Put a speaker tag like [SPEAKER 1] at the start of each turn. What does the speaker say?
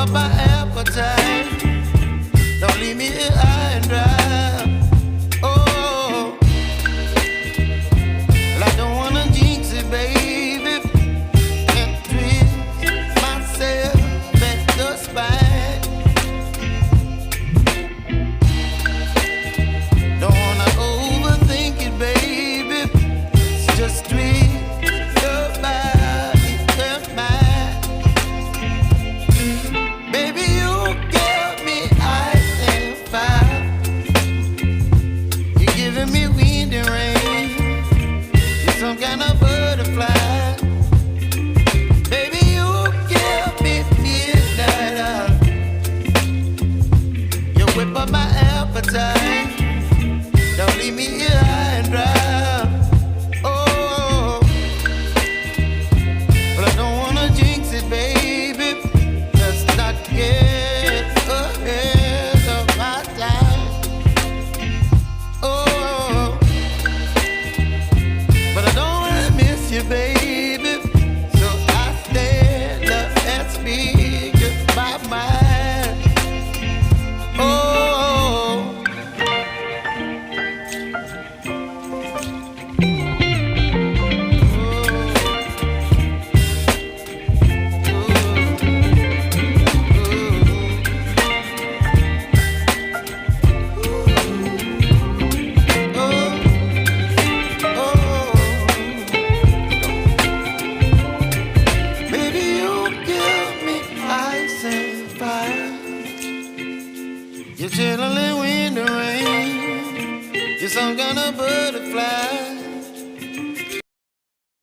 [SPEAKER 1] up my appetite. Don't leave me here high and dry. Oh, well, I don't wanna jinx it, baby, and twist myself at the spine. Don't wanna overthink it, baby. It's just twist your body and mine. Baby, you give me ice and fire. You're giving me wind and rain. You're some kind of butterfly. Baby, you give me midnight oil. You whip up my appetite. Don't leave me here high and dry. Oh, but I don't wanna jinx it, baby. Let's not get ahead of my time. Oh, but I don't wanna miss you, baby. So I stand up and speak my mind. Oh. Baby, you give me ice and fire. You're chilling in wind and rain. You're some kind of butterfly.